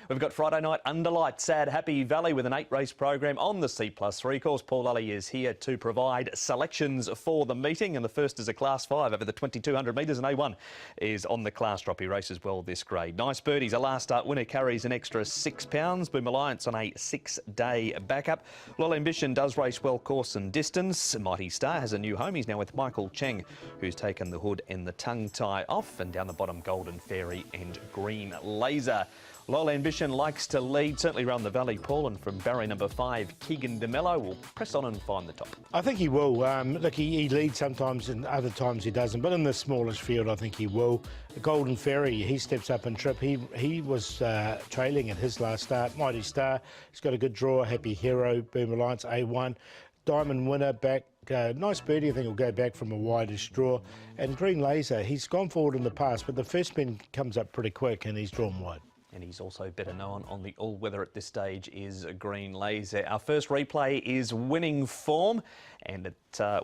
We've got Friday night under lights at Happy Valley with an 8-race program on the C+3 course. Paul Lally is here to provide selections for the meeting, and the first is a Class 5 over the 2200 metres, and A1 is on the class drop. He races well this grade. Nice Birdie's a last start winner, carries an extra £6. Boom Alliance on a 6-day backup. Lol Ambition does race well course and distance. Mighty Star has a new home. He's now with Michael Cheng, who's taken the hood and the tongue tie off, and down the bottom Golden Fairy and Green Laser. Lol Ambition likes to lead, certainly around the valley, Paul, and from barrier number 5, Keegan DeMello will press on and find the top. I think he will. Look, he leads sometimes and other times he doesn't, but in the smallish field I think he will. The Golden Fairy, he steps up and trip. He was trailing at his last start. Mighty Star, he's got a good draw. Happy Hero, Boom Alliance, A1. Diamond Winner back. Nice Birdie, I think, will go back from a wideish draw. And Green Laser, he's gone forward in the past, but the first spin comes up pretty quick and he's drawn wide. And he's also better known on the all-weather at this stage is Green Laser. Our first replay is Winning Form, and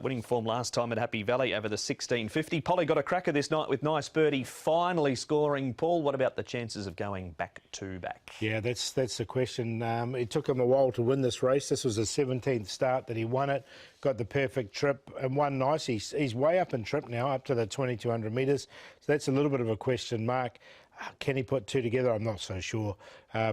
winning form last time at Happy Valley over the 1650. Polly got a cracker this night with Nice Birdie finally scoring. Paul, what about the chances of going back-to-back? Yeah, that's the question. It took him a while to win this race. This was his 17th start that he won it. Got the perfect trip and won nice. He's way up in trip now, up to the 2200 metres. So that's a little bit of a question mark. Can he put two together? I'm not so sure.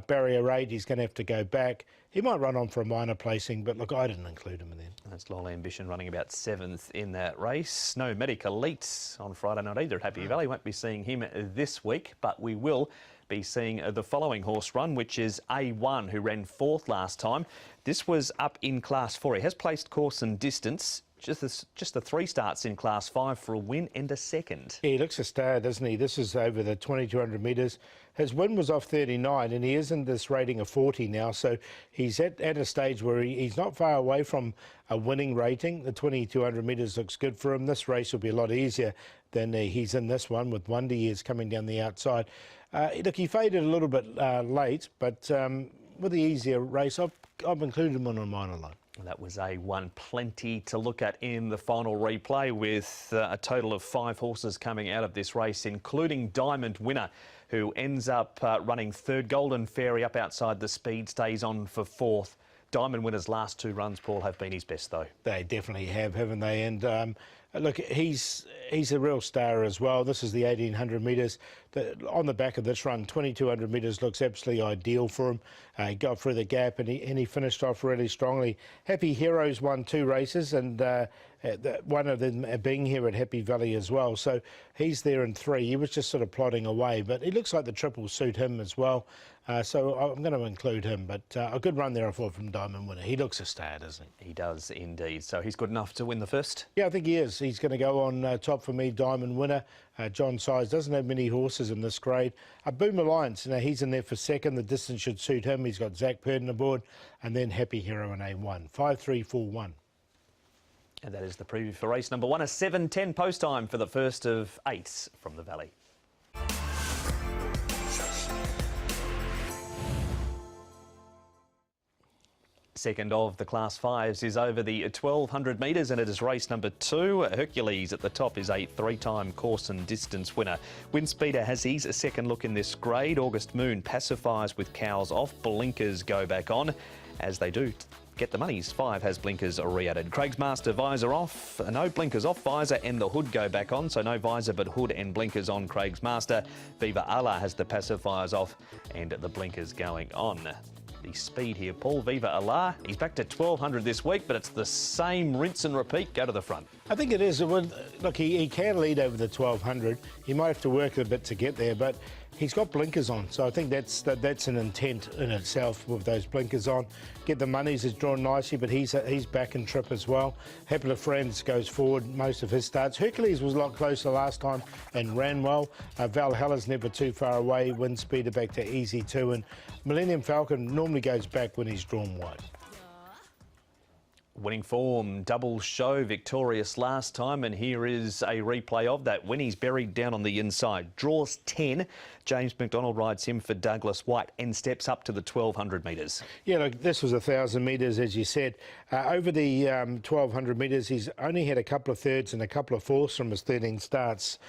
Barrier 8, he's going to have to go back. He might run on for a minor placing, but look, I didn't include him in there. That's Lol Ambition running about 7th in that race. No Medic Elite on Friday night either at Happy Valley. Won't be seeing him this week, but we will be seeing the following horse run, which is A1, who ran 4th last time. This was up in Class 4. He has placed course and distance. Just the 3 starts in Class 5 for a win and a second. Yeah, he looks a star, doesn't he? This is over the 2200 metres. His win was off 39 and he is in this rating of 40 now, so he's at a stage where he's not far away from a winning rating. The 2200 metres looks good for him. This race will be a lot easier than he's in this one, with Wonder Years coming down the outside. Look, he faded a little bit late, but with the easier race, I've included him on a minor line. That was A1. Plenty to look at in the final replay, with a total of 5 horses coming out of this race, including Diamond Winner, who ends up running 3rd. Golden Fairy up outside the speed, stays on for 4th. Diamond Winner's last 2 runs, Paul, have been his best, though. They definitely have, haven't they? And look, he's a real star as well. This is the 1800 metres. On the back of this run, 2200 metres looks absolutely ideal for him. He got through the gap and he finished off really strongly. Happy Heroes won 2 races, and one of them being here at Happy Valley as well. So he's there in 3. He was just sort of plodding away, but it looks like the trip will suit him as well. So I'm going to include him, but a good run there, I thought, from Diamond Winner. He looks a star, doesn't he? He does indeed. So he's good enough to win the first? Yeah, I think he is. He's going to go on top for me, Diamond Winner. John Size doesn't have many horses in this grade. Boom Alliance, he's in there for 2nd. The distance should suit him. He's got Zach Purden aboard, and then Happy Hero and A1. 5, 3, 4, 1. And that is the preview for race number 1. A 7:10 post time for the first of 8 from the Valley. Second of the Class 5s is over the 1200 metres, and it is race number 2. Hercules at the top is a 3-time course and distance winner. Windspeeder has his second look in this grade. August Moon pacifies with cows off. Blinkers go back on. As they do get the monies, 5 has blinkers re-added. Craig's Master visor off. No blinkers off. Visor and the hood go back on. So no visor but hood and blinkers on Craig's Master. Viva Allah has the pacifiers off and the blinkers going on. The speed here, Paul. Viva Allah. He's back to 1200 this week, but it's the same rinse and repeat. Go to the front. I think it is. Look, he can lead over the 1200. He might have to work a bit to get there, but he's got blinkers on, so I think that's an intent in itself with those blinkers on. Get the monies is drawn nicely, but he's back in trip as well. Happy Friends goes forward most of his starts. Hercules was a lot closer last time and ran well. Valhalla's never too far away. Windspeeder back to easy 2, and Millennium Falcon normally goes back when he's drawn wide. Winning Form, double show, victorious last time, and here is a replay of that. When he's buried down on the inside, draws 10. James McDonald rides him for Douglas White and steps up to the 1200 metres. Yeah, look, this was 1,000 metres, as you said. Over the 1200 metres, he's only had a couple of 3rds and a couple of 4ths from his 13 starts.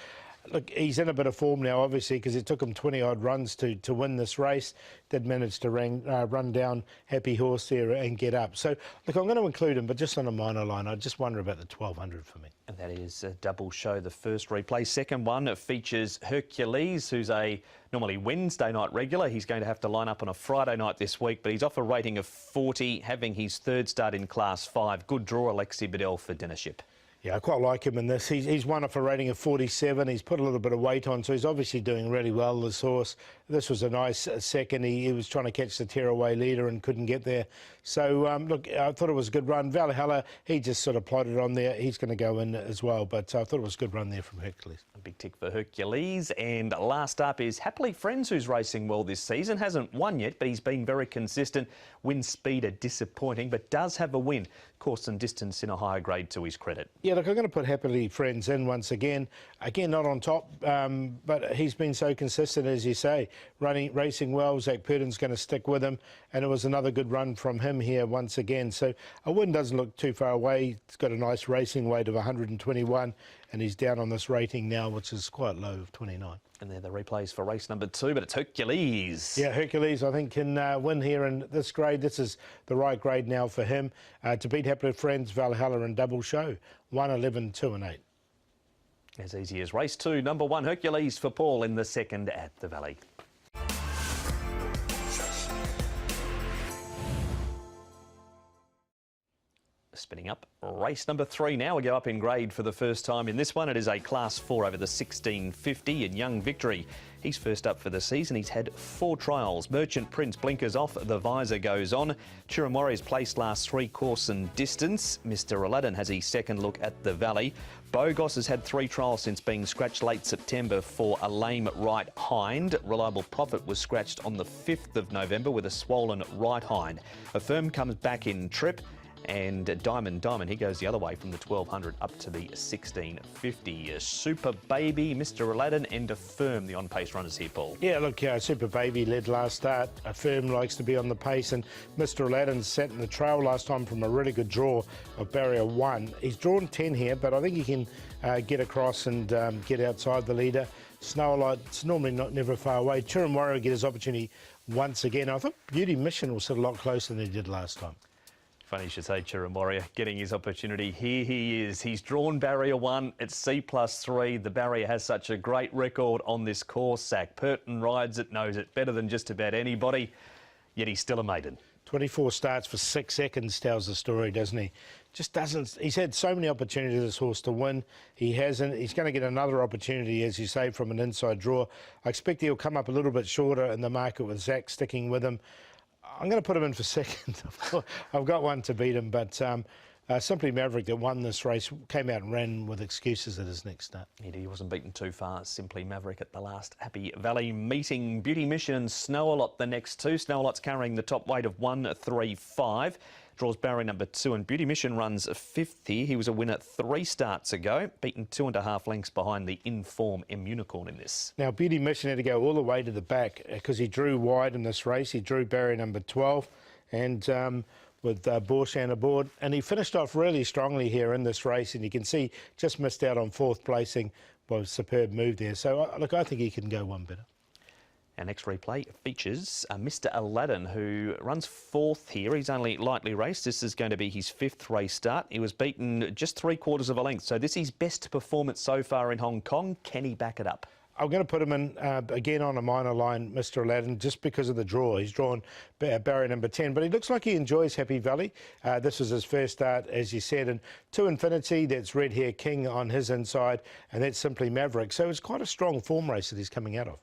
Look, he's in a bit of form now, obviously, because it took him 20-odd runs to win this race. Did manage to run down Happy Horse there and get up. So, look, I'm going to include him, but just on a minor line. I just wonder about the 1200 for me. And that is a double show, the first replay. Second one features Hercules, who's a normally Wednesday night regular. He's going to have to line up on a Friday night this week, but he's off a rating of 40, having his third start in Class 5. Good draw, Alexi Bedell for Dinnership. Yeah, I quite like him in this. He's won off a rating of 47. He's put a little bit of weight on, so he's obviously doing really well, this horse. This was a nice second. He was trying to catch the tearaway leader and couldn't get there. So, look, I thought it was a good run. Valhalla, he just sort of plodded on there. He's going to go in as well, but I thought it was a good run there from Hercules. A big tick for Hercules. And last up is Happily Friends, who's racing well this season. Hasn't won yet, but he's been very consistent. Win speed are disappointing, but does have a win. Course and distance in a higher grade to his credit. Yeah, look, I'm going to put Happily Friends in once again. Again, not on top, but he's been so consistent, as you say. Racing well. Zach Purden's going to stick with him, and it was another good run from him here once again. So a win doesn't look too far away. It's got a nice racing weight of 121, and he's down on this rating now, which is quite low, of 29. And they're the replays for race number 2, but it's Hercules. Yeah, Hercules, I think, can win here in this grade. This is the right grade now for him. To beat Happily Friends, Valhalla and Double Show. 1, 11, 2 and 8. As easy as race 2, number 1, Hercules for Paul in the second at the Valley. Spinning up race number 3 now. We go up in grade for the first time in this one. It is a Class 4 over the 1650 in Young Victory. He's first up for the season. He's had 4 trials. Merchant Prince blinkers off, the visor goes on. Chirimore's placed last 3 course and distance. Mr. Aladdin has his second look at the Valley. Bogos has had 3 trials since being scratched late September for a lame right hind. Reliable Prophet was scratched on the 5th of November with a swollen right hind. Affirm comes back in trip. And Diamond, he goes the other way from the 1200 up to the 1650. Super Baby, Mr. Aladdin and Affirm, the on-pace runners here, Paul. Yeah, look, Super Baby led last start. Affirm likes to be on the pace, and Mr. Aladdin sat in the trail last time from a really good draw of barrier 1. He's drawn 10 here, but I think he can get across and get outside the leader. Snowlight's normally never far away. Chirimore will get his opportunity once again. I thought Beauty Mission will sit a lot closer than he did last time. Funny you should say Chirimoria getting his opportunity. Here he is. He's drawn barrier 1 at C+3. The barrier has such a great record on this course. Zach Purden rides it, knows it better than just about anybody, yet he's still a maiden. 24 starts for 6 seconds tells the story, doesn't he? Just doesn't. He's had so many opportunities, this horse, to win. He hasn't. He's going to get another opportunity, as you say, from an inside draw. I expect he'll come up a little bit shorter in the market with Zach sticking with him. I'm going to put him in for second. I've got one to beat him, but Simply Maverick, that won this race, came out and ran with excuses at his next start. He wasn't beaten too far, Simply Maverick, at the last Happy Valley meeting. Beauty Mission and Snow-A-Lot the next 2. Snow-A-Lot's carrying the top weight of 135. Draws barrier number 2, and Beauty Mission runs 5th here. He was a winner 3 starts ago, beaten 2.5 lengths behind the in-form M Unicorn in this. Now, Beauty Mission had to go all the way to the back because he drew wide in this race. He drew barrier number 12 and with Borshan aboard, and he finished off really strongly here in this race, and you can see just missed out on 4th placing. Well, a superb move there. So, look, I think he can go one better. Our next replay features Mr. Aladdin, who runs 4th here. He's only lightly raced. This is going to be his 5th race start. He was beaten just 3/4 of a length. So this is his best performance so far in Hong Kong. Can he back it up? I'm going to put him in again on a minor line, Mr. Aladdin, just because of the draw. He's drawn barrier number 10, but he looks like he enjoys Happy Valley. This was his first start, as you said, and To Infinity, that's Red Hair King on his inside, and that's Simply Maverick. So it's quite a strong form race that he's coming out of.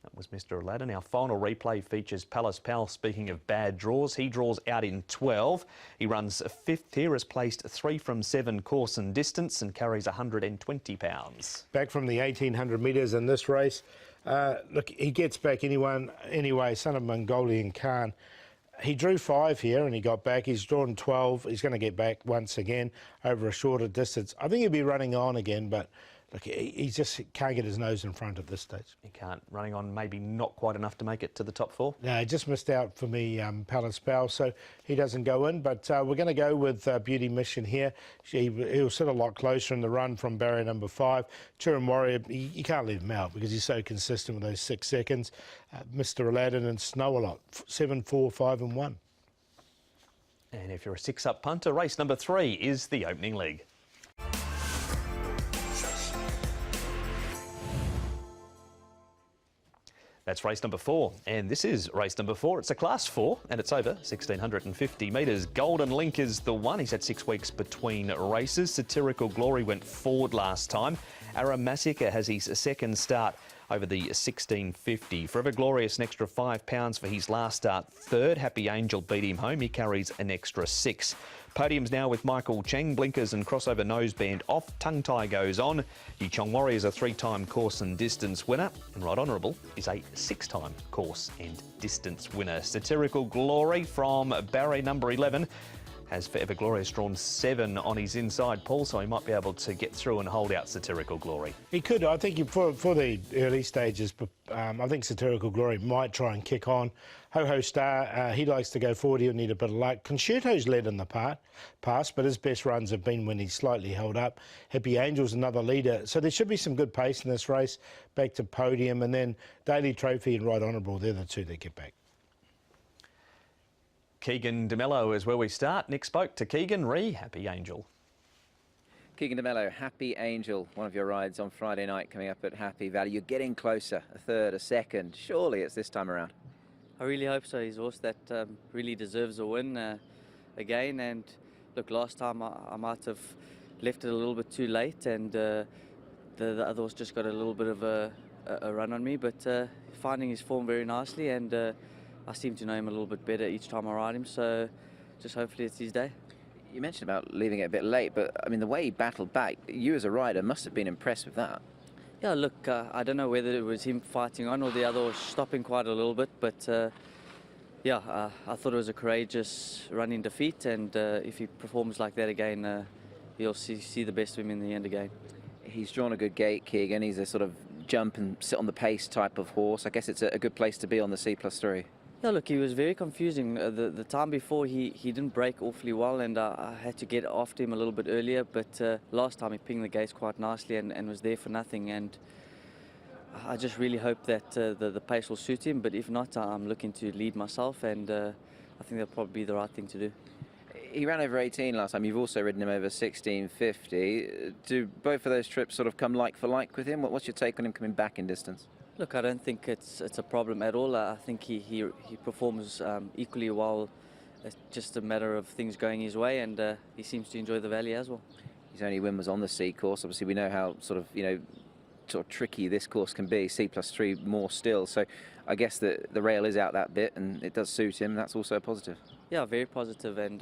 That was Mr. Aladdin. Our final replay features Palace Pal. Speaking of bad draws, he draws out in 12. He runs 5th here, has placed 3 from 7 course and distance and carries 120 pounds. Back from the 1800 metres in this race. Look, he gets back anyway, son of Mongolian Khan. He drew 5 here and he got back. He's drawn 12. He's going to get back once again over a shorter distance. I think he'll be running on again, but look, he just can't get his nose in front at this stage. He can't. Running on maybe not quite enough to make it to the top 4. No, he just missed out for me, Palace Powell, so he doesn't go in. But we're going to go with Beauty Mission here. He'll sit a lot closer in the run from barrier number 5. Turin Warrior, you can't leave him out because he's so consistent with those 6 seconds. Mr. Aladdin and Snow a lot, 7, 4, 5 and 1. And if you're a 6-up punter, race number 3 is the opening leg. That's race number 4, and this is race number 4. It's a class 4, and it's over 1,650 metres. Golden Link is the one. He's had 6 weeks between races. Satirical Glory went forward last time. Aramassacre has his second start over the 1,650. Forever Glorious, an extra £5 for his last start. Third, Happy Angel beat him home. He carries an extra 6. Podiums now with Michael Cheng, blinkers and crossover noseband off. Tongue tie goes on. Yichong Warrior is a 3-time course and distance winner. And Right Honourable is a 6-time course and distance winner. Satirical Glory from barrier number 11 has Forever Glorious drawn 7 on his inside, Paul, so he might be able to get through and hold out Satirical Glory. He could. I think for the early stages, I think Satirical Glory might try and kick on. Ho-Ho Star, he likes to go forward. He'll need a bit of luck. Concerto's led in the past, but his best runs have been when he's slightly held up. Happy Angel's another leader. So there should be some good pace in this race. Back to podium, and then Daily Trophy and Right Honourable, they're the 2 that get back. Keegan DeMello is where we start. Nick spoke to Keegan. Happy Angel. Keegan DeMello, Happy Angel, one of your rides on Friday night coming up at Happy Valley. You're getting closer, a third, a second. Surely it's this time around. I really hope so. He's a horse that really deserves a win again. And look, last time I might have left it a little bit too late, and the other horse just got a little bit of a run on me. But finding his form very nicely, and I seem to know him a little bit better each time I ride him. So just hopefully it's his day. You mentioned about leaving it a bit late, but I mean the way he battled back, you as a rider must have been impressed with that. Yeah, look, I don't know whether it was him fighting on or the other horse stopping quite a little bit, but yeah, I thought it was a courageous run in defeat, and if he performs like that again, you'll see the best of him in the end again. He's drawn a good gate, Keegan. He's a sort of jump and sit on the pace type of horse. I guess it's a good place to be on the C+3. Yeah, look, he was very confusing. The time before, he didn't break awfully well, and I had to get after him a little bit earlier, but last time he pinged the gates quite nicely and was there for nothing, and I just really hope that the pace will suit him, but if not, I'm looking to lead myself, and I think that'll probably be the right thing to do. He ran over 18 last time. You've also ridden him over 1650. Do both of those trips sort of come like for like with him? What's your take on him coming back in distance? Look, I don't think it's a problem at all. I think he performs equally well. It's just a matter of things going his way, and he seems to enjoy the valley as well. His only win was on the C course. Obviously, we know how sort of tricky this course can be. C+3 more still. So I guess the rail is out that bit, and it does suit him. That's also a positive. Yeah, very positive. And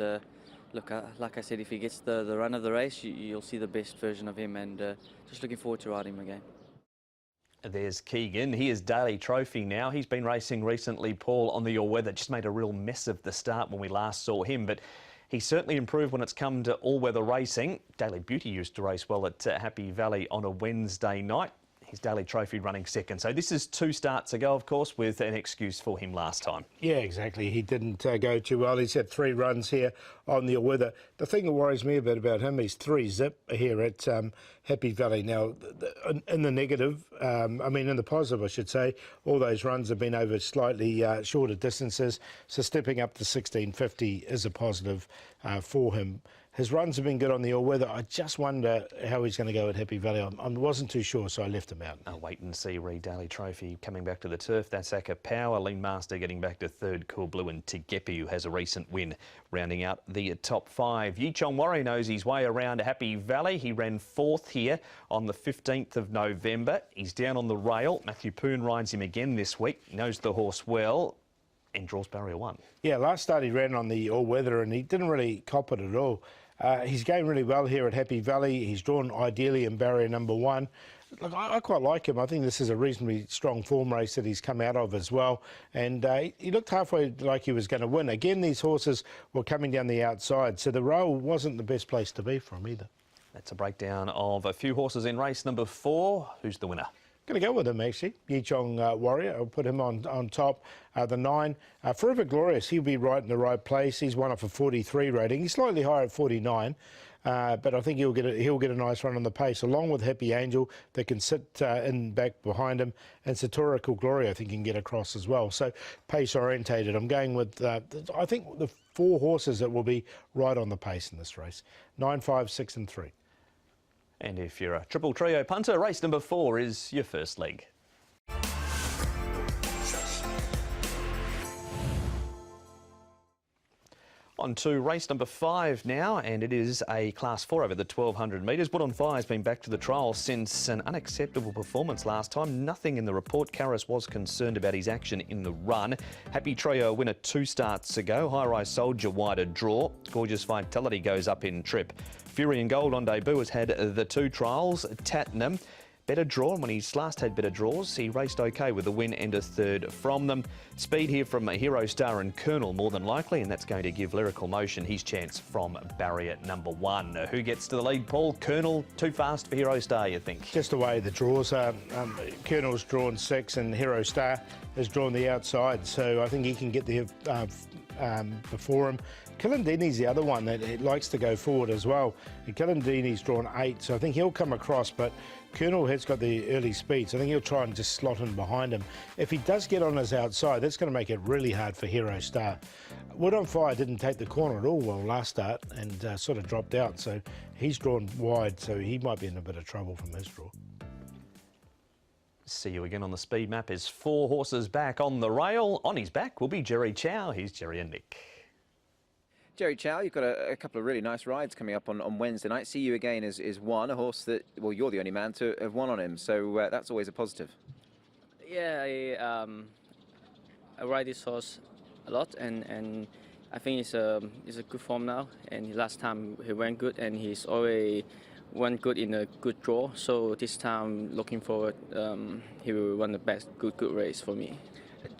look, like I said, if he gets the run of the race, you'll see the best version of him, and just looking forward to riding him again. There's Keegan. He is Daily Trophy now. He's been racing recently, Paul, on the All Weather. Just made a real mess of the start when we last saw him, but he's certainly improved when it's come to all-weather racing. Daily Beauty used to race well at Happy Valley on a Wednesday night. His Daily Trophy running second. So this is 2 starts ago, of course, with an excuse for him last time. Yeah, exactly. He didn't go too well. He's had 3 runs here on the weather. The thing that worries me a bit about him, he's 3 zip here at Happy Valley. Now, in the negative, in the positive, I should say, all those runs have been over slightly shorter distances. So stepping up to 1650 is a positive for him. His runs have been good on the all-weather. I just wonder how he's going to go at Happy Valley. I wasn't too sure, so I left him out. I'll wait and see. Daily Trophy coming back to the turf. That's Aka Power. Lean Master getting back to 3rd. Cool Blue, and Tigepi, who has a recent win, rounding out the top 5. Yichong Warrior knows his way around Happy Valley. He ran 4th here on the 15th of November. He's down on the rail. Matthew Poon rides him again this week. He knows the horse well and draws barrier 1. Yeah, last start he ran on the all-weather and he didn't really cop it at all. He's going really well here at Happy Valley. He's drawn ideally in barrier number 1. Look, I quite like him. I think this is a reasonably strong form race that he's come out of as well. And he looked halfway like he was going to win. Again, these horses were coming down the outside, so the rail wasn't the best place to be for him either. That's a breakdown of a few horses in race number 4. Who's the winner? Going to go with him, actually. Yichong Warrior. I'll put him on top. The 9, Forever Glorious. He'll be right in the right place. He's won off a 43 rating. He's slightly higher at 49. But I think he'll get a nice run on the pace, along with Happy Angel that can sit in back behind him, and Satirical Glory I think can get across as well. So pace orientated. I'm going with I think the 4 horses that will be right on the pace in this race: 9, 5, 6, and 3. And if you're a triple trio punter, race number 4 is your first leg. On to race number 5 now, and it is a Class 4 over the 1200 metres. Wood on Fire has been back to the trial since an unacceptable performance last time. Nothing in the report. Karras was concerned about his action in the run. Happy Trio winner 2 starts ago. High Rise Soldier wider draw. Gorgeous Vitality goes up in trip. Fury and Gold on debut has had the 2 trials. Tatnam, better draw, and when he's last had better draws, he raced okay with a win and a 3rd from them. Speed here from Hero Star and Colonel more than likely, and that's going to give Lyrical Motion his chance from barrier number 1. Who gets to the lead, Paul? Colonel, too fast for Hero Star, you think? Just the way the draws are. Colonel's drawn 6 and Hero Star has drawn the outside, so I think he can get there before him. Kilindini's the other one that likes to go forward as well. And Kilindini's drawn 8, so I think he'll come across, but Colonel has got the early speed, so I think he'll try and just slot in behind him. If he does get on his outside, that's going to make it really hard for Hero Star. Wood on Fire didn't take the corner at all well last start and sort of dropped out, so he's drawn wide, so he might be in a bit of trouble from his draw. See you again on the speed map. Is 4 horses back on the rail. On his back will be Jerry Chow. Here's Jerry and Nick. Jerry Chow, you've got a couple of really nice rides coming up on Wednesday night. See You Again is one, a horse that, well, you're the only man to have won on him, so that's always a positive. Yeah, I ride this horse a lot, and I think it's a good form now. And last time he went good, and he's always went good in a good draw. So this time, looking forward, he will run the best good race for me.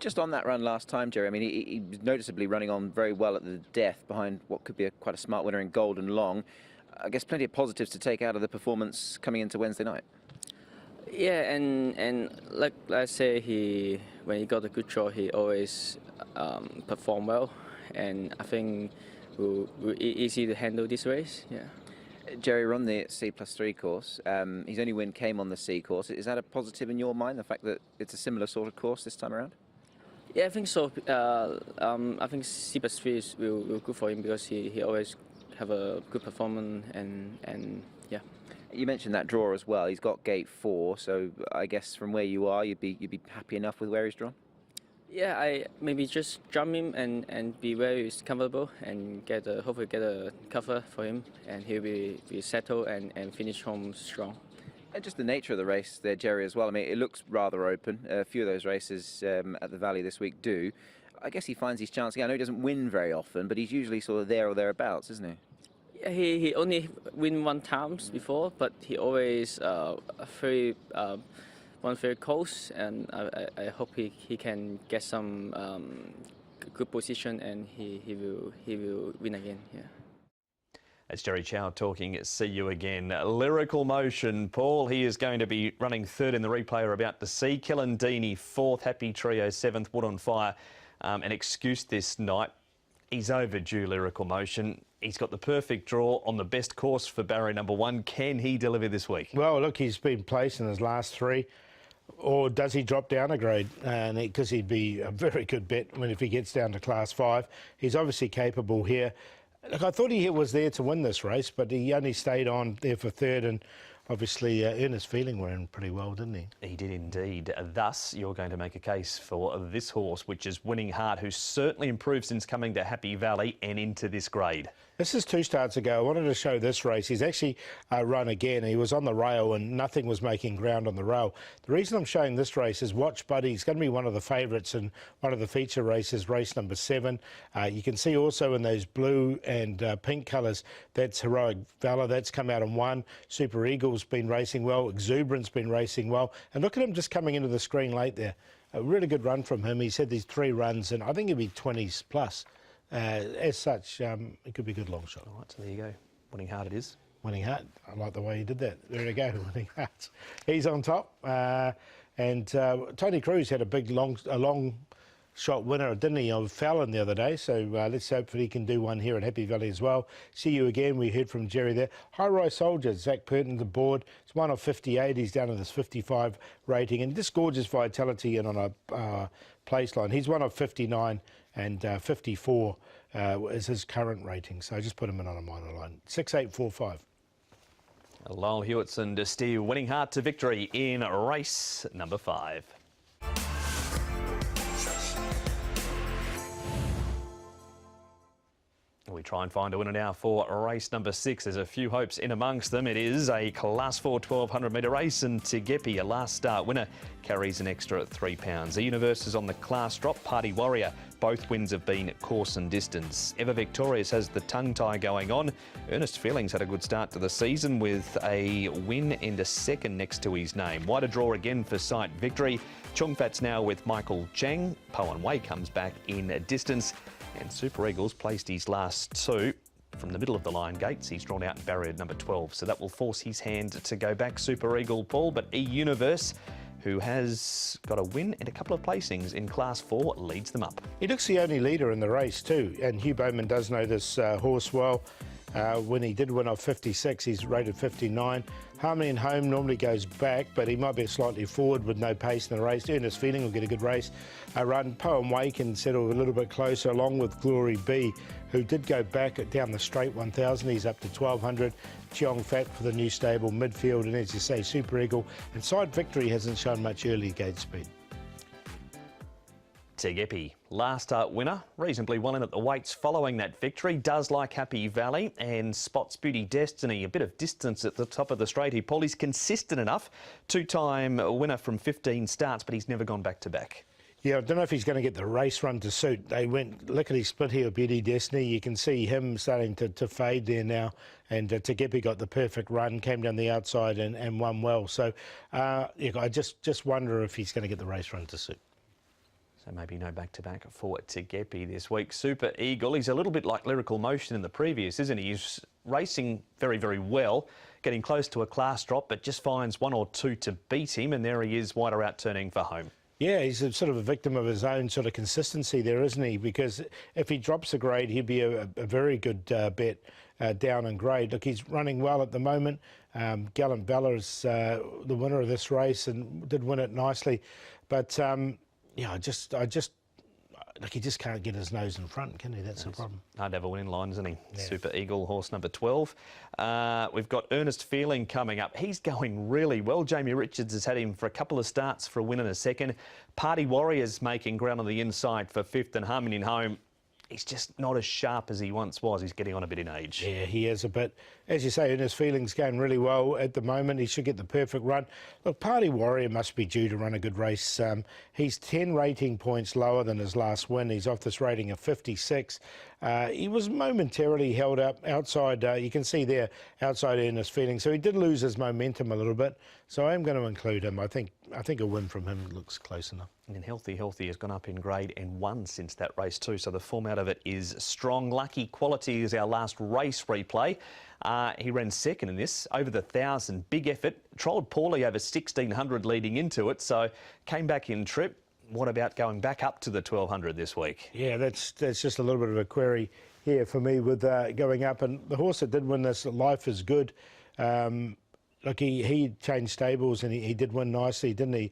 Just on that run last time, Jerry, I mean, he was noticeably running on very well at the death behind what could be quite a smart winner in Gold and Long. I guess plenty of positives to take out of the performance coming into Wednesday night. Yeah, and like I say, when he got a good draw, he always performed well, and I think we're easy to handle this race. Yeah. Jerry, we're on the C+3 course. His only win came on the C course. Is that a positive in your mind, the fact that it's a similar sort of course this time around? Yeah, I think so. I think C+3 will good for him because he always have a good performance and yeah. You mentioned that draw as well. He's got gate 4, so I guess from where you are, you'd be happy enough with where he's drawn. Yeah, I maybe just jump him and be where he's comfortable and hopefully get a cover for him, and he'll be settled and finish home strong. And just the nature of the race there, Jerry, as well. I mean, it looks rather open. A few of those races at the Valley this week do. I guess he finds his chance. Yeah, I know he doesn't win very often, but he's usually sort of there or thereabouts, isn't he? Yeah, he only win 1 time before, but he always very close, and I hope he can get some good position, and he will win again. Yeah. That's Jerry Chow talking. See You Again. Lyrical Motion, Paul. He is going to be running 3rd in the replay we're about to see. Kilindini 4th, Happy Trio 7th, Wood on Fire an excuse this night. He's overdue, Lyrical Motion. He's got the perfect draw on the best course for barrier number 1. Can he deliver this week? Well, look, he's been placed in his last 3. Or does he drop down a grade? Because he'd be a very good bet if he gets down to Class 5. He's obviously capable here. Look, I thought he was there to win this race, but he only stayed on there for 3rd, and obviously Ernest Feeling ran pretty well, didn't he? He did indeed. Thus, you're going to make a case for this horse, which is Winning Heart, who's certainly improved since coming to Happy Valley and into this grade. This is 2 starts ago. I wanted to show this race. He's actually run again. He was on the rail and nothing was making ground on the rail. The reason I'm showing this race is Watch Buddy. He's going to be one of the favourites in one of the feature races, race number 7. You can see also in those blue and pink colours, that's Heroic Valor. That's come out in 1. Super Eagle's been racing well. Exuberance been racing well. And look at him just coming into the screen late there. A really good run from him. He's had these 3 runs, and I think he'll be 20s plus. As such, it could be a good long shot. All right, so there you go. Winning Heart it is. Winning Heart. I like the way he did that. There we go, Winning Heart. He's on top. And Tony Cruz had a long shot winner, didn't he, of Fallon the other day? So let's hope that he can do one here at Happy Valley as well. See you again. We heard from Jerry there. High Rise Soldier, Zach Purton, the board. It's 1 of 58. He's down to this 55 rating. And just gorgeous vitality and on a place line. He's 1 of 59 and 54 is his current rating. So I just put him in on a minor line. 6-8-4-5. Lyle Hewitson to steer Winning Heart to victory in race number 5. We try and find a winner now for race number 6. There's a few hopes in amongst them. It is a Class 4 1200 metre race, and Tegepi, a last start winner, carries an extra £3. The Universe is on the class drop. Party Warrior, both wins have been course and distance. Ever Victorious has the tongue tie going on. Earnest Feelings had a good start to the season with a win and a second next to his name. Wider draw again for Sight Victory. Chungfat's now with Michael Chang. Poan Wei comes back in distance. And Super Eagles placed his last 2 from the middle of the line gates. He's drawn out in barrier number 12, so that will force his hand to go back, Super Eagle Paul. But E-Universe, who has got a win and a couple of placings in Class 4, leads them up. He looks the only leader in the race too, and Hugh Bowman does know this horse well. When he did win off 56, he's rated 59. Harmony and Home normally goes back, but he might be slightly forward with no pace in the race. Earnest Feeling will get a good race. Run. Poem Way can settle a little bit closer, along with Glory B, who did go back down the straight 1,000. He's up to 1,200. Cheong Fat for the new stable midfield, and as you say, Super Eagle. And Side Victory hasn't shown much early gate speed. Tegepi, last start winner, reasonably well in at the weights following that victory. Does like Happy Valley, and spots Beauty Destiny, a bit of distance at the top of the straight here. Paul, he's consistent enough. 2-time winner from 15 starts, but he's never gone back to back. Yeah, I don't know if he's going to get the race run to suit. They went lickety-split here with Beauty Destiny. You can see him starting to fade there now. And Tegepi got the perfect run, came down the outside and won well. So yeah, I just wonder if he's going to get the race run to suit. So maybe no back-to-back for Tegepi this week. Super Eagle, he's a little bit like Lyrical Motion in the previous, isn't he? He's racing very, very well, getting close to a class drop, but just finds 1 or 2 to beat him, and there he is, wider out turning for home. Yeah, he's a sort of a victim of his own sort of consistency there, isn't he? Because if he drops a grade, he'd be a very good bet down in grade. Look, he's running well at the moment. Gallant Bella is the winner of this race and did win it nicely. But yeah, I just like he just can't get his nose in front, can he? That's the problem. Hard to have a win in line, isn't he? Yeah. Super Eagle, horse number 12. We've got Earnest Feeling coming up. He's going really well. Jamie Richards has had him for a couple of starts for a win and a second. Party Warriors making ground on the inside for 5th, and Harmony and Home. He's just not as sharp as he once was. He's getting on a bit in age. Yeah, he is a bit. As you say, Earnest Feeling's going really well at the moment. He should get the perfect run. Look, Party Warrior must be due to run a good race. He's 10 rating points lower than his last win. He's off this rating of 56. He was momentarily held up outside. You can see there, outside Earnest Feeling. So he did lose his momentum a little bit. So I am going to include him. I think a win from him looks close enough. And Healthy has gone up in grade and won since that race too, so the form out of it is strong. Lucky Quality is our last race replay. He ran second in this, over the 1,000, big effort. Trolled poorly over 1,600 leading into it, so came back in trip. What about going back up to the 1,200 this week? Yeah, that's just a little bit of a query here for me with going up. And the horse that did win this, Life is Good. Look, he changed stables and he did win nicely, didn't he?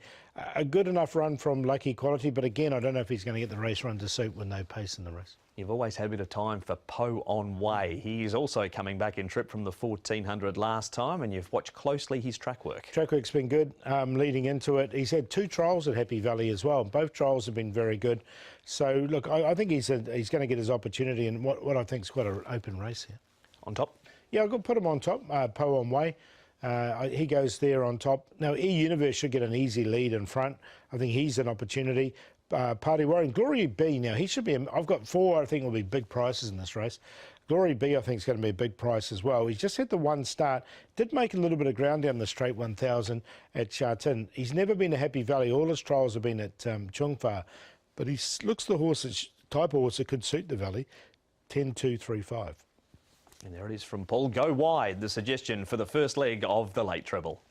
A good enough run from Lucky Quality, but again, I don't know if he's going to get the race run to suit with no pace in the race. You've always had a bit of time for Poan Wei. He is also coming back in trip from the 1,400 last time, and you've watched closely his track work. Track work's been good leading into it. He's had 2 trials at Happy Valley as well. Both trials have been very good. So, look, I think he's going to get his opportunity in what I think is quite an open race here. On top? Yeah, I've got to put him on top, Poan Wei. He goes there on top. Now, E-Universe should get an easy lead in front. I think he's an opportunity. Party Warrior. Glory B, now, he should be... I've got 4, I think, will be big prices in this race. Glory B, I think, is going to be a big price as well. He's just had the one start. Did make a little bit of ground down the straight 1,000 at Sha Tin. He's never been to Happy Valley. All his trials have been at Chung Fa. But he looks the type of horse that could suit the Valley. 10-2-3-5. And there it is from Paul. Go wide, the suggestion for the first leg of the late treble.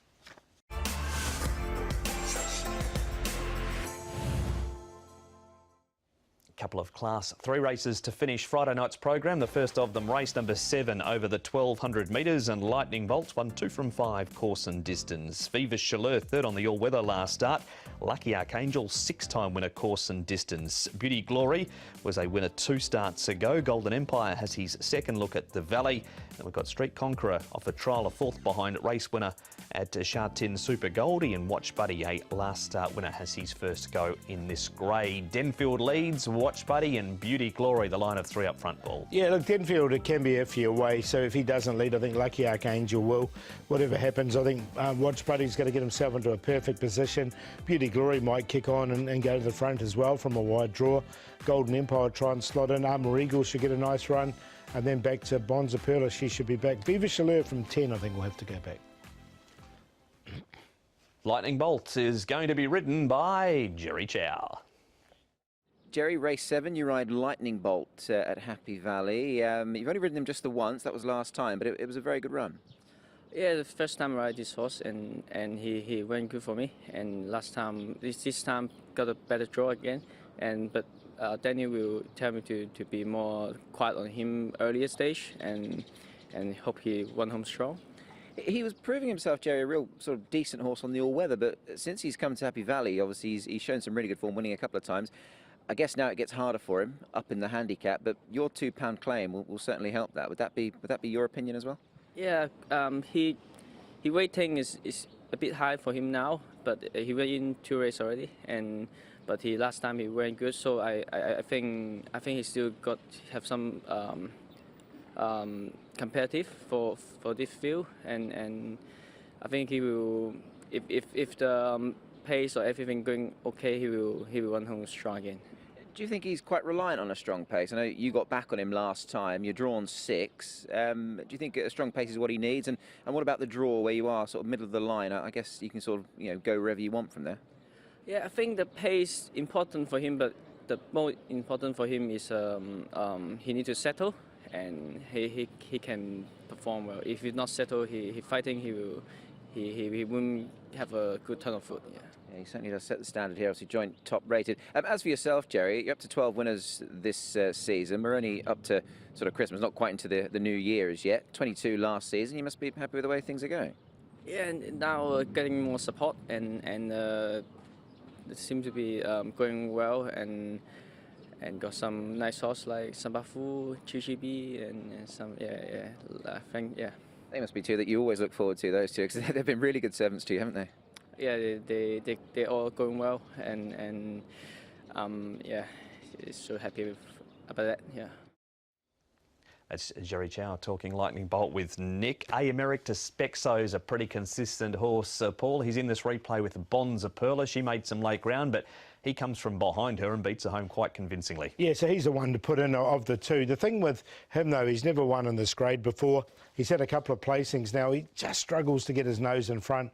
Couple of Class 3 races to finish Friday night's program. The first of them, race number 7 over the 1200 metres, and Lightning Bolts won 2 from 5 course and distance. Viva Chaleur third on the all-weather last start. Lucky Archangel 6-time winner course and distance. Beauty Glory was a winner 2 starts ago. Golden Empire has his second look at the Valley. And we've got Street Conqueror off a trial of 4th behind race winner at Shartin Super Goldie, and Watch Buddy, a last start winner, has his first go in this grade. Denfield leads, Watch Buddy and Beauty Glory, the line of 3 up front, Ball. Yeah, look, Denfield, it can be iffy away, so if he doesn't lead, I think Lucky Archangel will. Whatever happens, I think Watch Buddy's going to get himself into a perfect position. Beauty Glory might kick on and go to the front as well from a wide draw. Golden Empire try and slot in. Armour Eagle should get a nice run. And then back to Bonza Perla, she should be back. Viva Chaleur from 10, I think, will have to go back. Lightning Bolt is going to be ridden by Jerry Chow. Jerry, race 7, you ride Lightning Bolt at Happy Valley. You've only ridden him just the once, that was last time, but it was a very good run. Yeah, the first time I ride this horse, and he went good for me. And last time, this time got a better draw again. But Danny will tell me to be more quiet on him earlier stage, and hope he won home strong. He was proving himself, Jerry, a real sort of decent horse on the all-weather, but since he's come to Happy Valley, obviously he's shown some really good form, winning a couple of times. I guess now it gets harder for him up in the handicap, but your £2 claim will certainly help that. Would that be your opinion as well? Yeah, he weighting is a bit high for him now, but he went in 2 races already, but last time he went good, so I think he still have some competitive for this field, and I think he will, if the pace or everything going okay, he will run home strong again. Do you think he's quite reliant on a strong pace? I know you got back on him last time. You're drawn 6. Do you think a strong pace is what he needs? And what about the draw where you are sort of middle of the line? I guess you can sort of go wherever you want from there. Yeah, I think the pace important for him, but the most important for him is he needs to settle, and he can perform well. If he's not settled, he fighting, he won't have a good turn of foot. Yeah. Yeah, he certainly does set the standard here, obviously joint top rated. As for yourself, Jerry, you're up to 12 winners this season. We're only up to sort of Christmas, not quite into the new year as yet. 22 last season. You must be happy with the way things are going. Yeah, and now getting more support, and it seems to be going well, and got some nice horse like Sambafu, Chichibi, and some, I think, yeah. They must be two that you always look forward to, those two, because they've been really good servants to you, haven't they? Yeah, they're all going well, and yeah, so happy about that. Yeah. That's Jerry Chow talking Lightning Bolt with Nick. A Emeritus Spexo is a pretty consistent horse, Paul. He's in this replay with Bonza Perla. She made some late ground, but he comes from behind her and beats her home quite convincingly. Yeah, so he's the one to put in of the two. The thing with him, though, he's never won in this grade before. He's had a couple of placings now. He just struggles to get his nose in front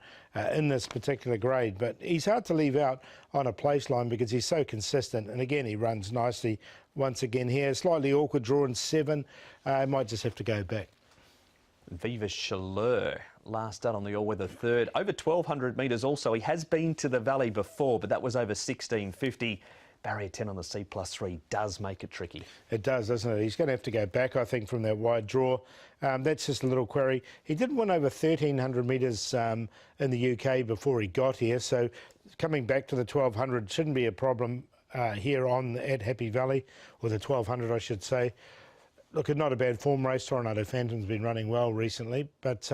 in this particular grade. But he's hard to leave out on a place line because he's so consistent. And again, he runs nicely once again here. Slightly awkward draw in 7. Might just have to go back. Viva Chaleur, last start on the all-weather third. Over 1,200 metres also. He has been to the Valley before, but that was over 1,650. Barrier 10 on the C+3 does make it tricky. It does, doesn't it? He's going to have to go back, I think, from that wide draw. That's just a little query. He did win over 1,300 metres in the UK before he got here, so coming back to the 1,200 shouldn't be a problem here at Happy Valley, or the 1,200, I should say. Look, not a bad form race. Tornado Phantom's been running well recently, but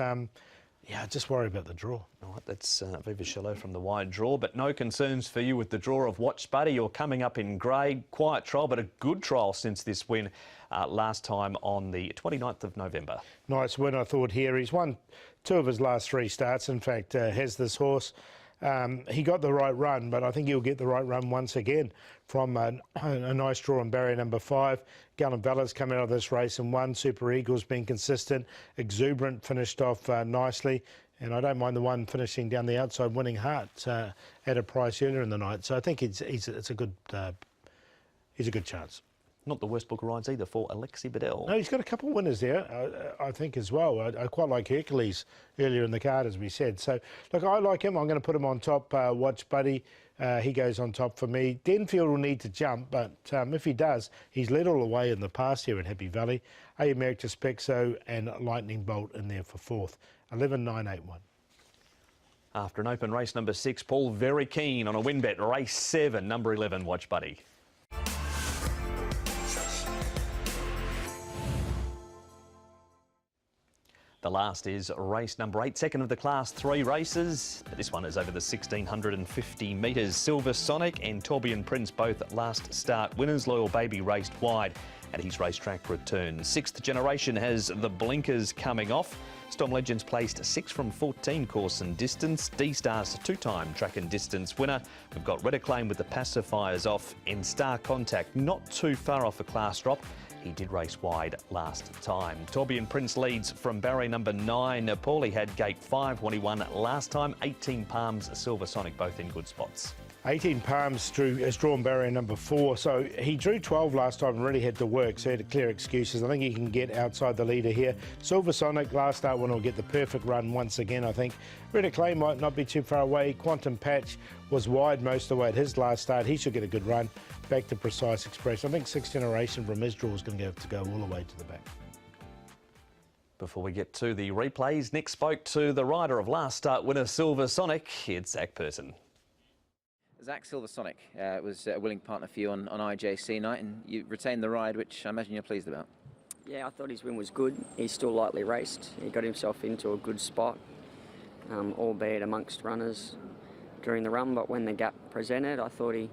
yeah, I just worry about the draw. All right, that's Viva Chaleur from the wide draw, but no concerns for you with the draw of Watch Buddy. You're coming up in grade. Quiet trial, but a good trial since this win last time on the 29th of November. Nice win, I thought, here. He's won 2 of his last 3 starts, in fact, has this horse. He got the right run, but I think he'll get the right run once again from a nice draw on barrier number 5. Gallant Valour's come out of this race and won. Super Eagle's been consistent. Exuberant finished off nicely. And I don't mind the one finishing down the outside, Winning Heart, at a price earlier in the night. So I think it's a good chance. Not the worst book of rides either for Alexi Bedell. No, he's got a couple of winners there, I think, as well. I quite like Hercules earlier in the card, as we said. So, look, I like him. I'm going to put him on top. Watch Buddy. He goes on top for me. Denfield will need to jump, but if he does, he's led all the way in the past here in Happy Valley. A Emeritus Pexo and Lightning Bolt in there for fourth. 11.981. After an open race number 6, Paul very keen on a win bet. Race 7, number 11, Watch Buddy. The last is race number 8, second of the Class 3 races. This one is over the 1,650 metres. Silver Sonic and Torbjorn Prince both last start winners. Loyal Baby raced wide at his racetrack return. Sixth Generation has the blinkers coming off. Storm Legends placed 6 from 14 course and distance. D-Star's a 2-time track and distance winner. We've got Red Acclaim with the pacifiers off and Star Contact not too far off a class drop. He did race wide last time. Torbjorn Prince leads from barrier number 9. Paulie had gate 5 when he won last time. 18 Palms, Silver Sonic both in good spots. 18 Palms has drawn barrier number 4, so he drew 12 last time and really had to work, so he had to clear excuses. I think he can get outside the leader here. Silver Sonic, last start one, will get the perfect run once again, I think. Red Acclaim might not be too far away. Quantum Patch was wide most of the way at his last start. He should get a good run. Back to Precise Express. I think Sixth Generation from his draw is going to have to go all the way to the back. Before we get to the replays, Nick spoke to the rider of last start winner Silver Sonic. It's Zach Person. Zach, Silver Sonic was a willing partner for you on IJC night, and you retained the ride, which I imagine you're pleased about. Yeah, I thought his win was good. He's still lightly raced. He got himself into a good spot, albeit amongst runners during the run, but when the gap presented, I thought he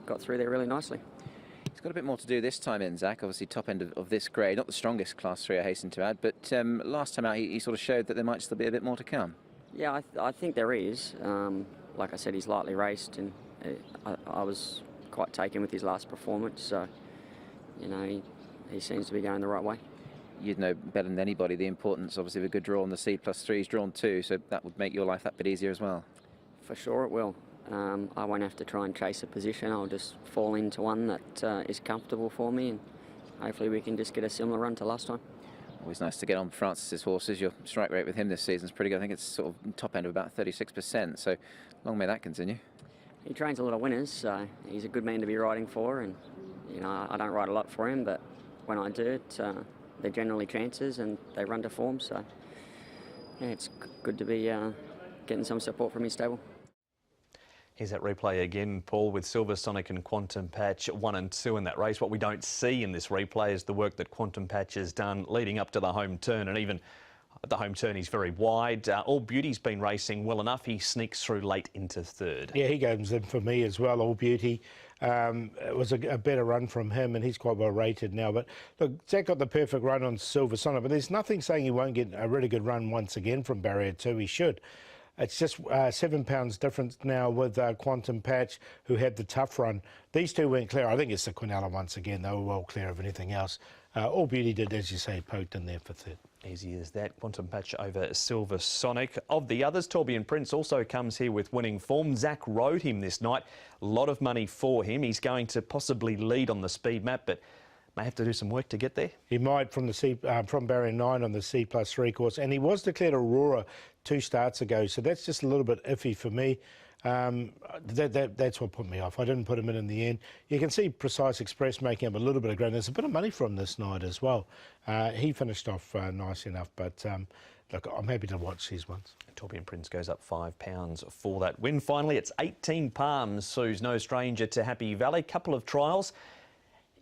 got through there really nicely. He's got a bit more to do this time in, Zach. Obviously top end of this grade, not the strongest Class 3, I hasten to add, but last time out he sort of showed that there might still be a bit more to come. Yeah, I think there is. Like I said, he's lightly raced, and I was quite taken with his last performance, so, you know, he seems to be going the right way. You'd know better than anybody the importance, obviously, of a good draw on the C+3. He's drawn 2, so that would make your life that bit easier as well. For sure it will. I won't have to try and chase a position. I'll just fall into one that is comfortable for me, and hopefully we can just get a similar run to last time. Always nice to get on Francis's horses. Your strike rate with him this season is pretty good. I think it's sort of top end of about 36%, so long may that continue. He trains a lot of winners, so he's a good man to be riding for, and, you know, I don't ride a lot for him, but when I do it, they're generally chances and they run to form, so yeah, it's good to be getting some support from his stable. Here's that replay again, Paul, with Silver Sonic and Quantum Patch 1 and 2 in that race. What we don't see in this replay is the work that Quantum Patch has done leading up to the home turn, and even at the home turn he's very wide. All Beauty's been racing well enough. He sneaks through late into third. Yeah, he goes in for me as well, All Beauty. It was a better run from him, and he's quite well rated now. But look, Zach got the perfect run on Silver Sonic, but there's nothing saying he won't get a really good run once again from barrier 2. He should. It's just 7 pounds difference now with Quantum Patch, who had the tough run. These two went clear. I think it's the Quinella once again. They were well clear of anything else. All Beauty did, as you say, poked in there for third. Easy as that. Quantum Patch over Silver Sonic. Of the others, Torbjorn Prince also comes here with winning form. Zach rode him this night. A lot of money for him. He's going to possibly lead on the speed map, but may have to do some work to get there. He might from the from barrier 9 on the C+3 course, and he was declared Aurora 2 starts ago, so that's just a little bit iffy for me. That's what put me off. I didn't put him in the end. You can see Precise Express making up a little bit of ground. There's a bit of money from this night as well. He finished off nice enough, but look, I'm happy to watch these ones. Torbjorn Prince goes up £5 for that win. Finally, it's 18 Palms. Sue's no stranger to Happy Valley. Couple of trials.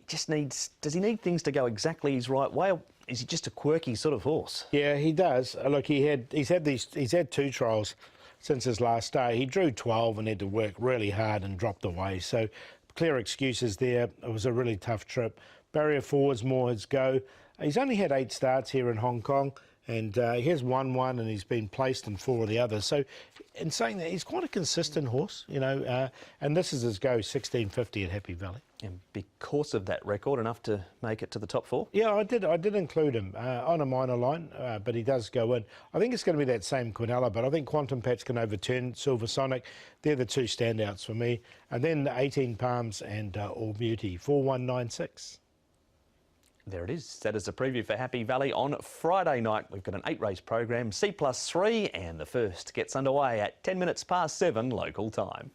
Just needs, does he need things to go exactly his right way, or is he just a quirky sort of horse? Yeah, he does. Look, he's had 2 trials since his last start. He drew 12 and had to work really hard and dropped away. So clear excuses there. It was a really tough trip. Barrier 4 is more his go. He's only had 8 starts here in Hong Kong, and he has won 1 and he's been placed in 4 of the others. So in saying that, he's quite a consistent horse, you know, and this is his go, 1650 at Happy Valley. And because of that record, enough to make it to the top 4? Yeah, I did include him on a minor line, but he does go in. I think it's going to be that same Quinella, but I think Quantum Patch can overturn Silver Sonic. They're the 2 standouts for me. And then 18 Palms and All Beauty, 4196. There it is. That is a preview for Happy Valley on Friday night. We've got an 8-race program, C+3, and the first gets underway at 10 minutes past 7 local time.